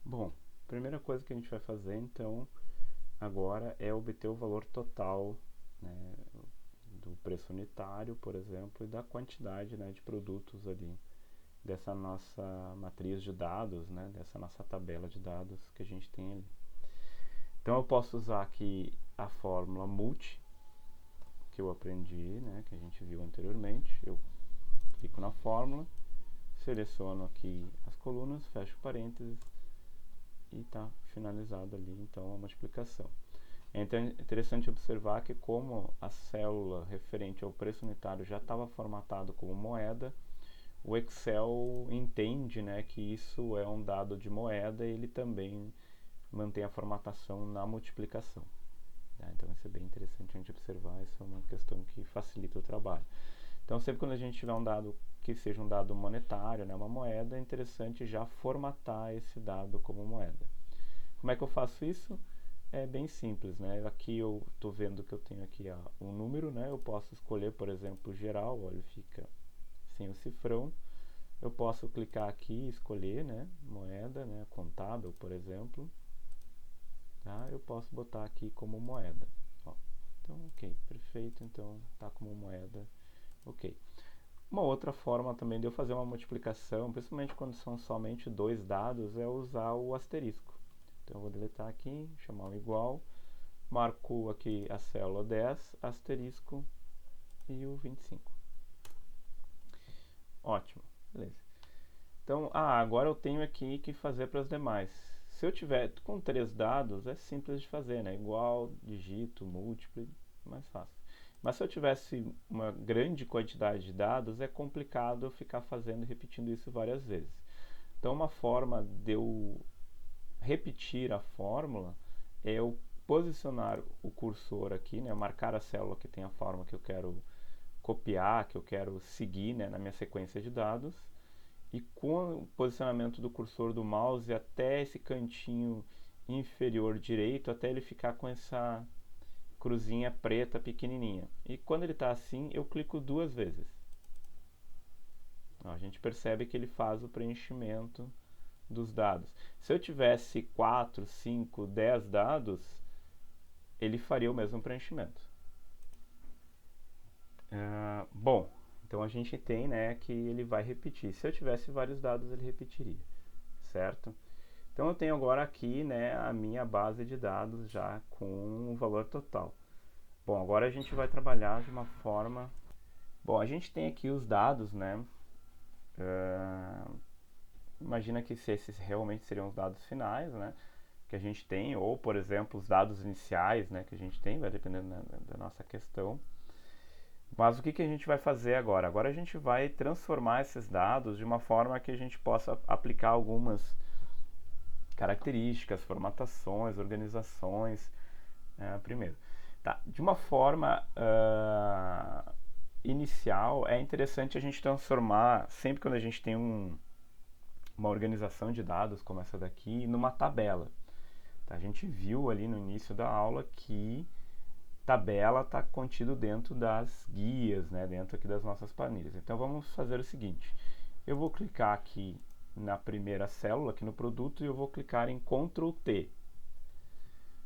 Bom, a primeira coisa que a gente vai fazer então agora é obter o valor total, né, do preço unitário, por exemplo, e da quantidade, né, de produtos ali dessa nossa matriz de dados, né, dessa nossa tabela de dados que a gente tem ali. Então eu posso usar aqui a fórmula multi que eu aprendi, né, que a gente viu anteriormente. Eu clico na fórmula, seleciono aqui as colunas, fecho parênteses e está finalizado ali então a multiplicação. É interessante observar que como a célula referente ao preço unitário já estava formatado como moeda, o Excel entende, né, que isso é um dado de moeda e ele também mantém a formatação na multiplicação. Então isso é bem interessante a gente observar, isso é uma questão que facilita o trabalho. Então sempre quando a gente tiver um dado que seja um dado monetário, né, uma moeda, é interessante já formatar esse dado como moeda. Como é que eu faço isso? É bem simples, né? Aqui eu estou vendo que eu tenho aqui um número, né? Eu posso escolher, por exemplo, geral, olha, fica sem o cifrão. Eu posso clicar aqui e escolher, né? Moeda, né? Contábil, por exemplo. Tá? Eu posso botar aqui como moeda. Ó. Então, ok, perfeito. Então, tá como moeda, ok. Uma outra forma também de eu fazer uma multiplicação, principalmente quando são somente dois dados, é usar o asterisco. Então eu vou deletar aqui, chamar o igual, marco aqui a célula 10, asterisco e o 25. Ótimo, beleza. Então, agora eu tenho aqui que fazer para as demais. Se eu tiver com três dados, é simples de fazer, né? Igual, digito, múltiplo, mais fácil. Mas se eu tivesse uma grande quantidade de dados, é complicado eu ficar fazendo e repetindo isso várias vezes. Então, uma forma de eu repetir a fórmula é eu posicionar o cursor aqui, né, marcar a célula que tem a forma que eu quero copiar, que eu quero seguir, né, na minha sequência de dados, e com o posicionamento do cursor do mouse até esse cantinho inferior direito, até ele ficar com essa cruzinha preta pequenininha. E quando ele está assim, eu clico duas vezes. Ó, a gente percebe que ele faz o preenchimento dos dados. Se eu tivesse 4, 5, 10 dados, ele faria o mesmo preenchimento. Bom, então a gente tem, né, que ele vai repetir. Se eu tivesse vários dados, ele repetiria, certo? Então eu tenho agora aqui, né, a minha base de dados já com o valor total. Bom, agora a gente vai trabalhar de uma forma... Bom, a gente tem aqui os dados, né? Imagina que se esses realmente seriam os dados finais, né? Que a gente tem, ou por exemplo os dados iniciais, né, que a gente tem, vai dependendo da nossa questão. Mas o que a gente vai fazer agora? Agora a gente vai transformar esses dados de uma forma que a gente possa aplicar algumas características, formatações, organizações, primeiro. Tá. De uma forma inicial, é interessante a gente transformar, sempre quando a gente tem uma organização de dados como essa daqui, numa tabela. A gente viu ali no início da aula que tabela está contido dentro das guias, né, dentro aqui das nossas planilhas. Então vamos fazer o seguinte, eu vou clicar aqui na primeira célula, aqui no produto, e eu vou clicar em Ctrl T.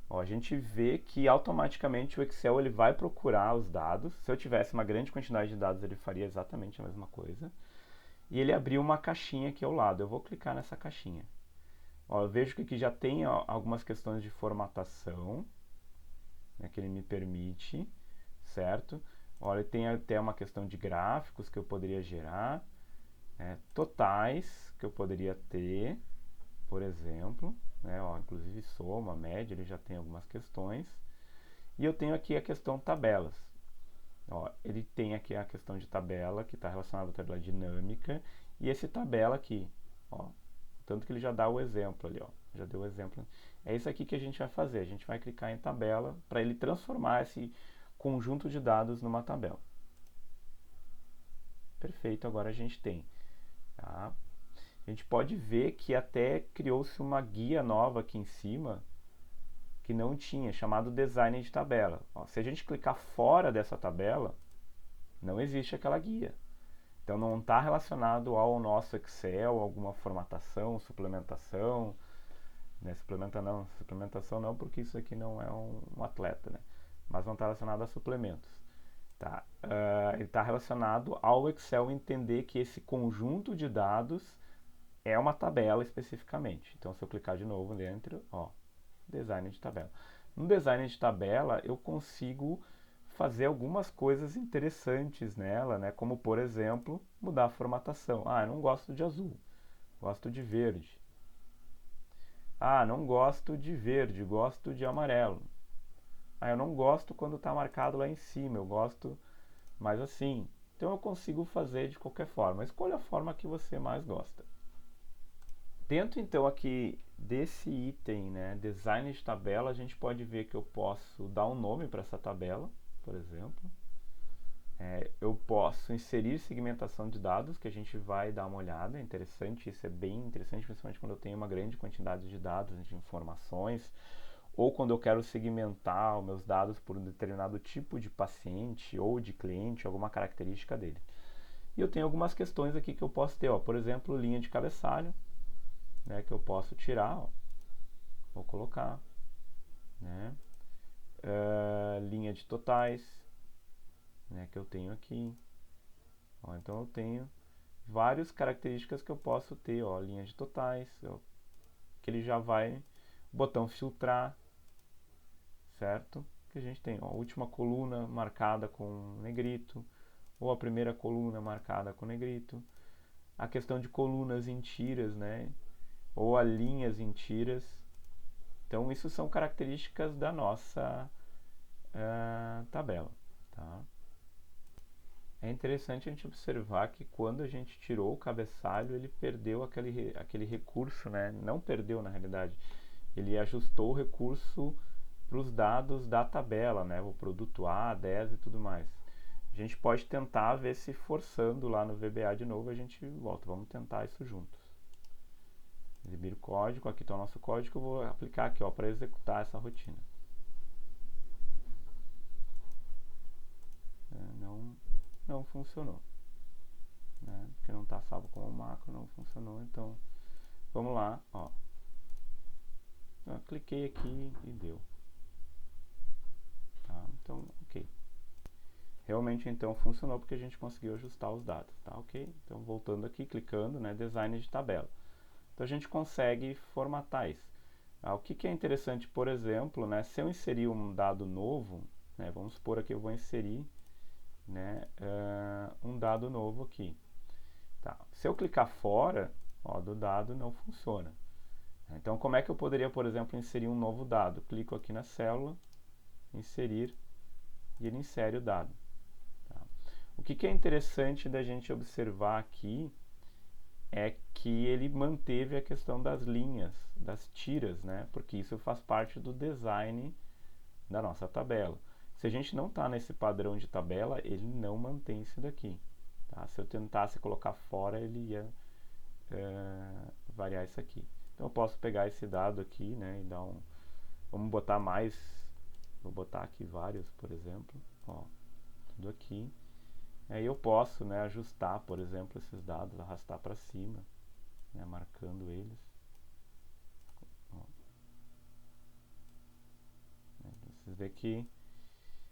Ó, a gente vê que automaticamente o Excel ele vai procurar os dados. Se eu tivesse uma grande quantidade de dados, ele faria exatamente a mesma coisa. E ele abriu uma caixinha aqui ao lado. Eu vou clicar nessa caixinha. Ó, eu vejo que aqui já tem algumas questões de formatação, né, que ele me permite, certo? Olha, tem até uma questão de gráficos que eu poderia gerar, totais que eu poderia ter, por exemplo, né, ó, inclusive soma, média, ele já tem algumas questões. E eu tenho aqui a questão tabelas. Ó, ele tem aqui a questão de tabela, que está relacionada à tabela dinâmica, e esse tabela aqui, ó, tanto que ele já dá o exemplo ali, ó, já deu o exemplo. É isso aqui que a gente vai fazer, a gente vai clicar em tabela para ele transformar esse conjunto de dados numa tabela. Perfeito, agora a gente tem. Tá? A gente pode ver que até criou-se uma guia nova aqui em cima, que não tinha, chamado design de tabela. Ó, se a gente clicar fora dessa tabela, não existe aquela guia. Então não está relacionado ao nosso Excel, alguma formatação, suplementação. Né? Suplementação não, porque isso aqui não é um atleta, né? Mas não está relacionado a suplementos. Tá? Ele está relacionado ao Excel entender que esse conjunto de dados é uma tabela especificamente. Então, se eu clicar de novo dentro, ó, design de tabela. No design de tabela, eu consigo fazer algumas coisas interessantes nela, né? Como, por exemplo, mudar a formatação. Ah, eu não gosto de azul, gosto de verde. Ah, não gosto de verde, gosto de amarelo. Ah, eu não gosto quando está marcado lá em cima, eu gosto mais assim. Então eu consigo fazer de qualquer forma. Escolha a forma que você mais gosta. Dentro então aqui desse item, né, design de tabela, a gente pode ver que eu posso dar um nome para essa tabela, por exemplo. Eu posso inserir segmentação de dados, que a gente vai dar uma olhada, é interessante, isso é bem interessante, principalmente quando eu tenho uma grande quantidade de dados, de informações, ou quando eu quero segmentar os meus dados por um determinado tipo de paciente ou de cliente, alguma característica dele. E eu tenho algumas questões aqui que eu posso ter, ó, por exemplo, linha de cabeçalho, né, que eu posso tirar, ó, vou colocar, né, linha de totais, né, que eu tenho aqui, ó, então eu tenho várias características que eu posso ter, ó, linha de totais, ó, que ele já vai, botão filtrar, certo? Que a gente tem, ó, a última coluna marcada com negrito, ou a primeira coluna marcada com negrito, a questão de colunas em tiras, né? Ou a linhas em tiras. Então, isso são características da nossa tabela. Tá? É interessante a gente observar que quando a gente tirou o cabeçalho, ele perdeu aquele recurso, né? Não perdeu na realidade, ele ajustou o recurso para os dados da tabela, né? O produto A, 10 e tudo mais. A gente pode tentar ver se forçando lá no VBA de novo a gente volta. Vamos tentar isso juntos. Exibir o código, aqui está o nosso código, eu vou aplicar aqui para executar essa rotina. Não funcionou, né? Porque não está salvo como macro, não funcionou. Então, vamos lá, ó. Eu cliquei aqui e deu. Tá? Então, ok. Realmente, então, funcionou porque a gente conseguiu ajustar os dados, tá? Ok? Então, voltando aqui, clicando, né? Design de tabela. Então, a gente consegue formatar isso. O que é interessante, por exemplo, né? Se eu inserir um dado novo, né? Vamos supor aqui eu vou inserir, né? Um dado novo aqui. Tá. Se eu clicar fora, ó, do dado, não funciona. Então, como é que eu poderia, por exemplo, inserir um novo dado? Clico aqui na célula, inserir, e ele insere o dado. Tá? O que é interessante da gente observar aqui é que ele manteve a questão das linhas, das tiras, né? Porque isso faz parte do design da nossa tabela. Se a gente não está nesse padrão de tabela, ele não mantém isso daqui. Tá? Se eu tentasse colocar fora, ele ia variar isso aqui. Então eu posso pegar esse dado aqui, né, e dar um... Vamos botar mais... Vou botar aqui vários, por exemplo. Ó, tudo aqui. Aí eu posso, né, ajustar, por exemplo, esses dados, arrastar para cima, né, marcando eles. Ó. Vocês veem que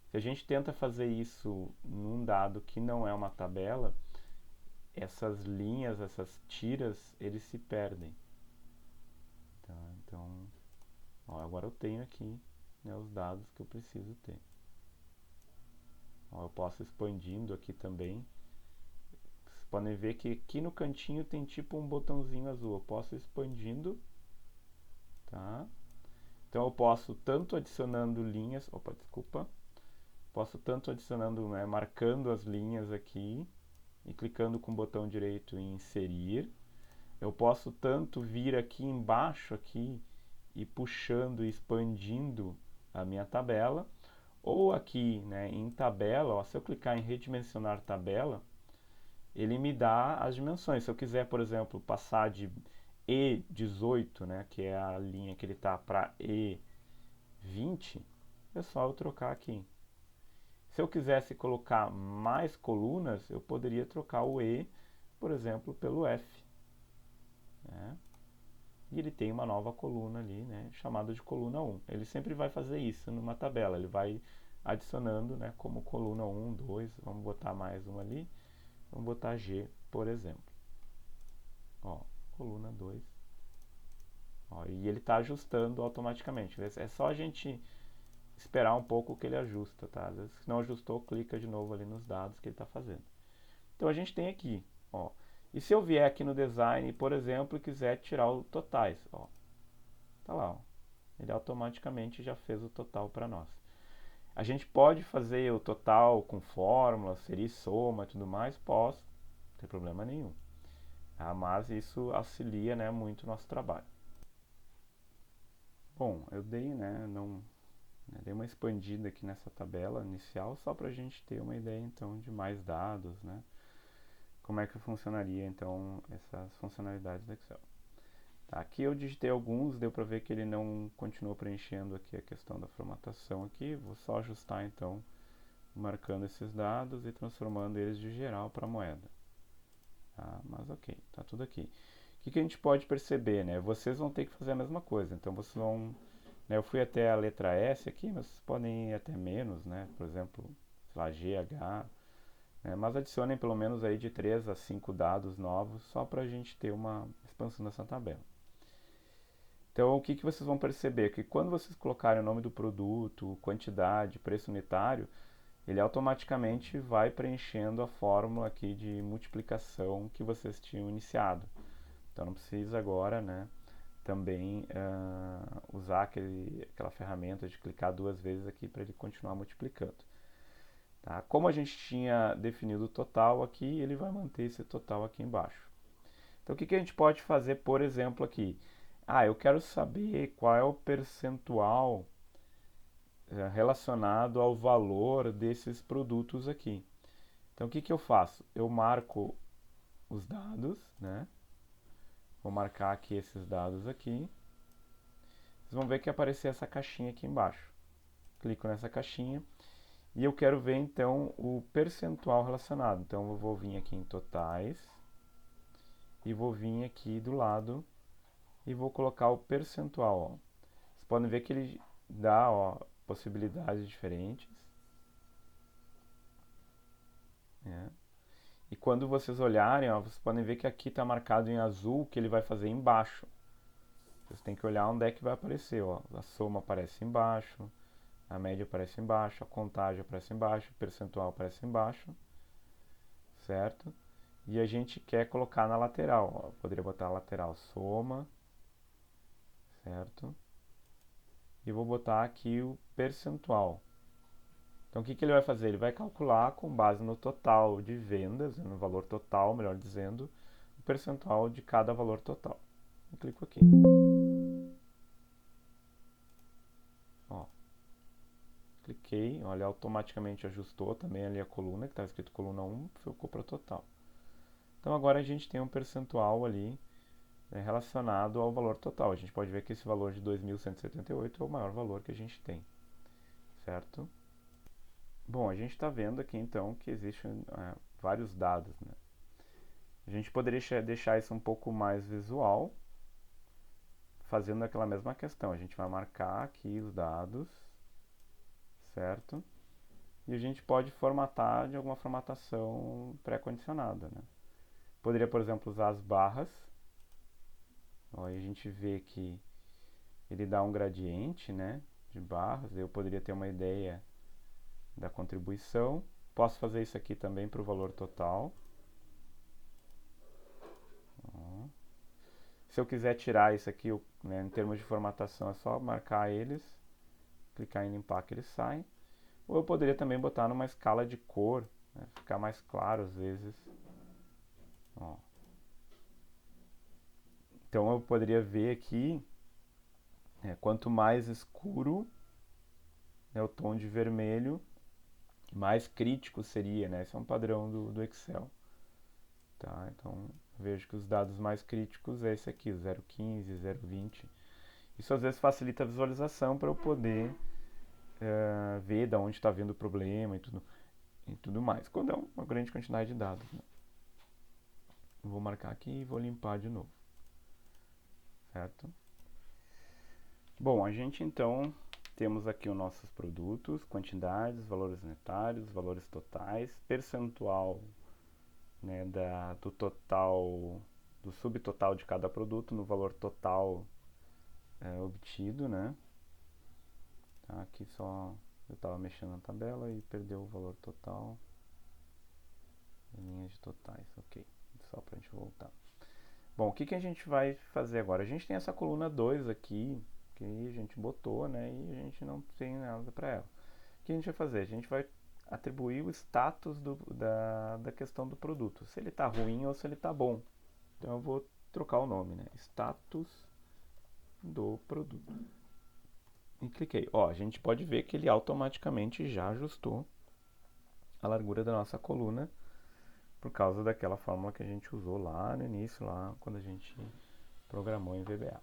se a gente tenta fazer isso num dado que não é uma tabela, essas linhas, essas tiras, eles se perdem. Tá? Então, ó, agora eu tenho aqui, né, os dados que eu preciso ter. Ó, eu posso expandindo aqui também. Vocês podem ver que aqui no cantinho tem tipo um botãozinho azul. Eu posso expandindo, tá? Então eu posso tanto adicionando linhas, opa, desculpa. Posso tanto adicionando, né, marcando as linhas aqui e clicando com o botão direito em inserir. Eu posso tanto vir aqui embaixo aqui e puxando e expandindo a minha tabela, ou aqui, né, em tabela, ó, se eu clicar em redimensionar tabela, ele me dá as dimensões. Se eu quiser, por exemplo, passar de E18, né, que é a linha que ele está, para E20, é só eu trocar aqui. Se eu quisesse colocar mais colunas, eu poderia trocar o E, por exemplo, pelo F. Né? e ele tem uma nova coluna ali, né, chamada de coluna 1. Ele sempre vai fazer isso numa tabela, ele vai adicionando, né, como coluna 1, 2, vamos botar mais uma ali, vamos botar G, por exemplo. Ó, coluna 2. Ó, e ele está ajustando automaticamente. É só a gente esperar um pouco que ele ajusta, tá? Às vezes, se não ajustou, clica de novo ali nos dados que ele está fazendo. Então a gente tem aqui, ó. E se eu vier aqui no design, por exemplo, e quiser tirar os totais, ó. Tá lá, ó. Ele automaticamente já fez o total para nós. A gente pode fazer o total com fórmula, seria soma e tudo mais? Posso, não tem problema nenhum. Ah, mas isso auxilia, né, muito o nosso trabalho. Bom, eu dei, né, dei uma expandida aqui nessa tabela inicial só para a gente ter uma ideia então de mais dados, né? Como é que funcionaria então essas funcionalidades do Excel. Tá, aqui eu digitei alguns, deu para ver que ele não continuou preenchendo aqui a questão da formatação aqui. Vou só ajustar então, marcando esses dados e transformando eles de geral para moeda. Tá, mas ok, tá tudo aqui. O que a gente pode perceber, né? Vocês vão ter que fazer a mesma coisa. Então vocês vão, né, eu fui até a letra S aqui, mas vocês podem ir até menos, né? Por exemplo, sei lá, GH, né? Mas adicionem pelo menos aí de 3 a 5 dados novos, só para a gente ter uma expansão dessa tabela. Então, o que vocês vão perceber? Que quando vocês colocarem o nome do produto, quantidade, preço unitário, ele automaticamente vai preenchendo a fórmula aqui de multiplicação que vocês tinham iniciado. Então, não precisa agora, né, também usar aquela ferramenta de clicar 2 vezes aqui para ele continuar multiplicando. Tá? Como a gente tinha definido o total aqui, ele vai manter esse total aqui embaixo. Então, o que a gente pode fazer, por exemplo, aqui? Ah, eu quero saber qual é o percentual relacionado ao valor desses produtos aqui. Então, o que eu faço? Eu marco os dados, né? Vou marcar aqui esses dados aqui. Vocês vão ver que apareceu essa caixinha aqui embaixo. Clico nessa caixinha e eu quero ver então o percentual relacionado. Então eu vou vir aqui em totais e vou vir aqui do lado e vou colocar o percentual. Ó. Vocês podem ver que ele dá, ó, possibilidades diferentes. Né? E quando vocês olharem, ó, vocês podem ver que aqui está marcado em azul que ele vai fazer embaixo. Vocês têm que olhar onde é que vai aparecer. Ó. A soma aparece embaixo, a média aparece embaixo, a contagem aparece embaixo, o percentual aparece embaixo, certo? E a gente quer colocar na lateral. Ó. Poderia botar a lateral soma, certo? E vou botar aqui o percentual. Então, o que ele vai fazer? Ele vai calcular com base no total de vendas, no valor total, melhor dizendo, o percentual de cada valor total. Eu clico aqui. Ó, cliquei, olha, automaticamente ajustou também ali a coluna, que estava escrito coluna 1, ficou para total. Então, agora a gente tem um percentual ali, né, relacionado ao valor total. A gente pode ver que esse valor de 2.178 é o maior valor que a gente tem, certo? Bom, a gente está vendo aqui então que existem vários dados, né? A gente poderia deixar isso um pouco mais visual, fazendo aquela mesma questão. A gente vai marcar aqui os dados, certo? E a gente pode formatar de alguma formatação pré-condicionada, né? Poderia, por exemplo, usar as barras. Aí a gente vê que ele dá um gradiente, né, de barras. Eu poderia ter uma ideia da contribuição. Posso fazer isso aqui também para o valor total. Se eu quiser tirar isso aqui, né, em termos de formatação, é só marcar eles, clicar em limpar que eles saem. Ou eu poderia também botar numa escala de cor, né, ficar mais claro às vezes. Ó. Então eu poderia ver aqui, quanto mais escuro é o tom de vermelho, mais crítico seria, né? Esse é um padrão do Excel. Tá? Então vejo que os dados mais críticos é esse aqui, 0,15, 0,20. Isso às vezes facilita a visualização para eu poder ver de onde está vindo o problema e tudo mais, quando é uma grande quantidade de dados. Né? Vou marcar aqui e vou limpar de novo. certo? Bom, a gente então temos aqui os nossos produtos, quantidades, valores unitários, valores totais, percentual, né, do total, do subtotal de cada produto no valor total obtido, né? Tá, aqui só eu estava mexendo na tabela e perdeu o valor total em linhas de totais, ok. Só para a gente voltar. Bom, o que a gente vai fazer agora? A gente tem essa coluna 2 aqui, que a gente botou, né, e a gente não tem nada para ela. O que a gente vai fazer? A gente vai atribuir o status da questão do produto, se ele está ruim ou se ele está bom. Então eu vou trocar o nome, né? Status do produto. E cliquei. Ó, a gente pode ver que ele automaticamente já ajustou a largura da nossa coluna por causa daquela fórmula que a gente usou lá no início, lá quando a gente programou em VBA.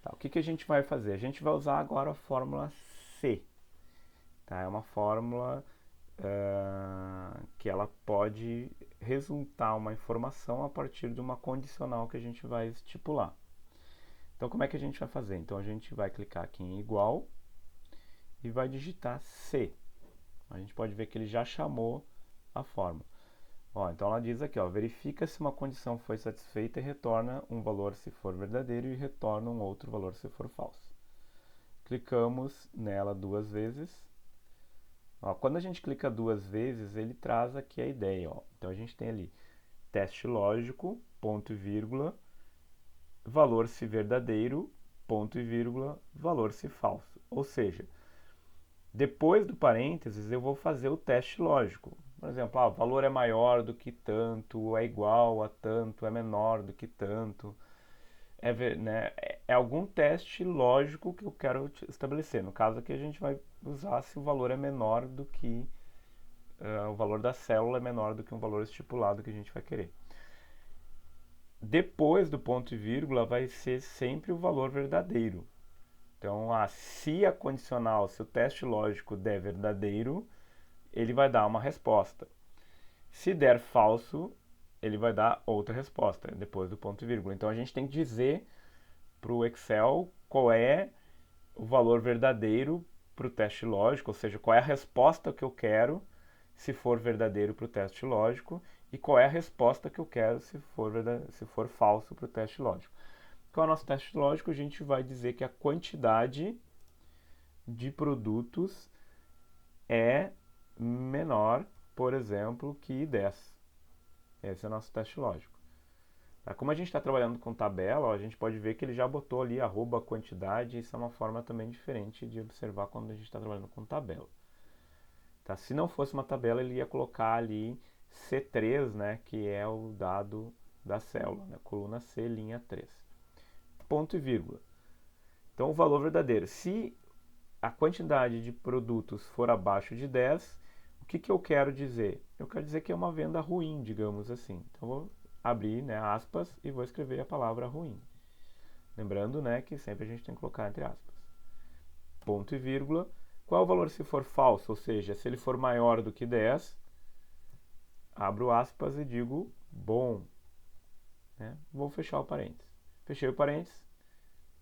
Tá, o que a gente vai fazer? A gente vai usar agora a fórmula C. Tá? É uma fórmula que ela pode resultar uma informação a partir de uma condicional que a gente vai estipular. Então, como é que a gente vai fazer? Então, a gente vai clicar aqui em igual e vai digitar C. A gente pode ver que ele já chamou a fórmula. Ó, então, ela diz aqui, ó, verifica se uma condição foi satisfeita e retorna um valor se for verdadeiro e retorna um outro valor se for falso. Clicamos nela 2 vezes. Ó, quando a gente clica 2 vezes, ele traz aqui a ideia. Ó. Então, a gente tem ali teste lógico, ponto e vírgula, valor se verdadeiro, ponto e vírgula, valor se falso. Ou seja, depois do parênteses eu vou fazer o teste lógico. Por exemplo, o valor é maior do que tanto, é igual a tanto, é menor do que tanto. É algum teste lógico que eu quero estabelecer. No caso aqui a gente vai usar se o valor é menor do que o valor da célula é menor do que um valor estipulado que a gente vai querer. Depois do ponto e vírgula vai ser sempre o valor verdadeiro. Então, se a condicional, se o teste lógico der verdadeiro, ele vai dar uma resposta. Se der falso, ele vai dar outra resposta depois do ponto e vírgula. Então, a gente tem que dizer para o Excel qual é o valor verdadeiro para o teste lógico, ou seja, qual é a resposta que eu quero se for verdadeiro para o teste lógico e qual é a resposta que eu quero se for falso para o teste lógico. Qual é o nosso teste lógico? A gente vai dizer que a quantidade de produtos é menor, por exemplo, que 10. Esse é o nosso teste lógico. Tá? Como a gente está trabalhando com tabela, ó, a gente pode ver que ele já botou ali arroba quantidade. Isso é uma forma também diferente de observar quando a gente está trabalhando com tabela. Tá? Se não fosse uma tabela, ele ia colocar ali C3, né, que é o dado da célula, né, coluna C, linha 3. Ponto e vírgula. Então, o valor verdadeiro. Se a quantidade de produtos for abaixo de 10, o que eu quero dizer? Eu quero dizer que é uma venda ruim, digamos assim. Então, eu vou abrir, né, aspas e vou escrever a palavra ruim. Lembrando, né, que sempre a gente tem que colocar entre aspas. Ponto e vírgula. Qual é o valor se for falso? Ou seja, se ele for maior do que 10, abro aspas e digo bom. Né? Vou fechar o parênteses. Fechei o parênteses,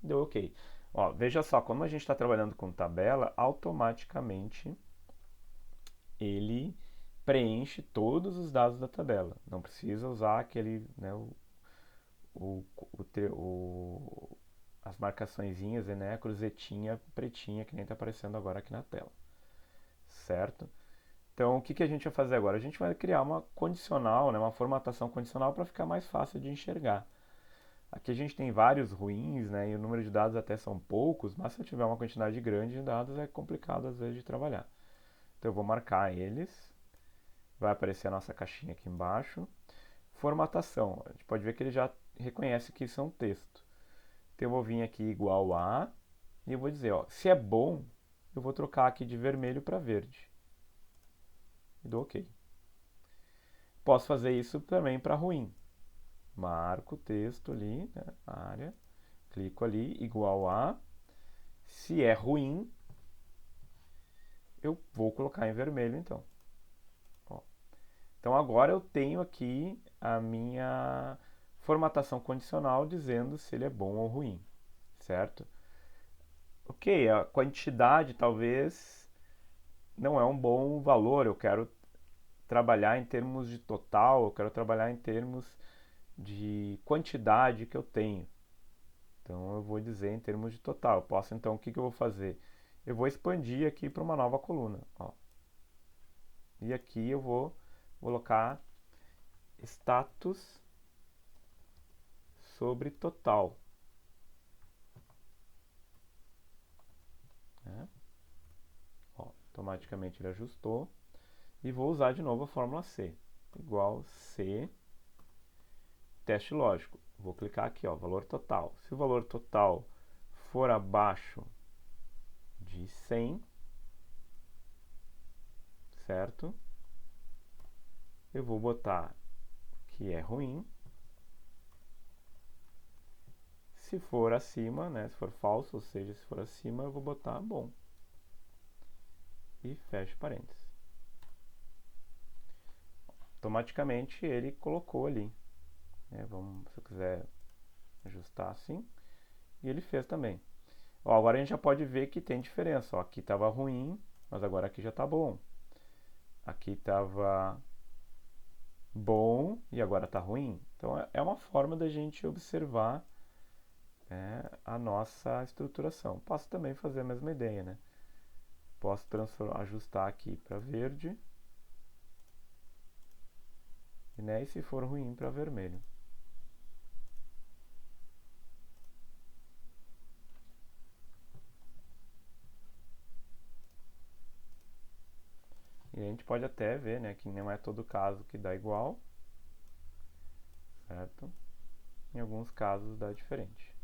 deu ok. Ó, veja só, como a gente está trabalhando com tabela, automaticamente ele preenche todos os dados da tabela. Não precisa usar aquele, né, as marcaçõezinhas, né, a cruzetinha pretinha que nem está aparecendo agora aqui na tela. Certo? Então, o que a gente vai fazer agora? A gente vai criar uma condicional, né, uma formatação condicional para ficar mais fácil de enxergar. Aqui a gente tem vários ruins, né, e o número de dados até são poucos, mas se eu tiver uma quantidade grande de dados é complicado às vezes de trabalhar. Então eu vou marcar eles, vai aparecer a nossa caixinha aqui embaixo. Formatação, a gente pode ver que ele já reconhece que isso é um texto. Então eu vou vir aqui igual a, e eu vou dizer, ó, se é bom, eu vou trocar aqui de vermelho para verde. E dou OK. Posso fazer isso também para ruim. Marco o texto ali, né, área, clico ali, igual a. Se é ruim, eu vou colocar em vermelho então. Ó. Então agora eu tenho aqui a minha formatação condicional dizendo se ele é bom ou ruim, certo? Ok, a quantidade talvez não é um bom valor, eu quero trabalhar em termos de total, eu quero trabalhar em termos de quantidade que eu tenho. Então eu vou dizer em termos de total. Eu posso então, o que eu vou fazer? Eu vou expandir aqui para uma nova coluna. Ó. E aqui eu vou colocar status sobre total. Né? Ó, automaticamente ele ajustou. E vou usar de novo a fórmula C. Igual C, teste lógico. Vou clicar aqui, ó, valor total. Se o valor total for abaixo de 100, certo? Eu vou botar que é ruim. Se for acima, né, se for falso, ou seja, se for acima, eu vou botar bom. E fecho parênteses. Automaticamente ele colocou ali. Né, vamos, se eu quiser ajustar assim. E ele fez também. Ó, agora a gente já pode ver que tem diferença. Ó, aqui estava ruim, mas agora aqui já está bom. Aqui estava bom e agora está ruim. Então é uma forma da gente observar a nossa estruturação. Posso também fazer a mesma ideia, né? Posso ajustar aqui para verde, né? E se for ruim, para vermelho. E a gente pode até ver, né, que não é todo caso que dá igual, certo? Em alguns casos dá diferente.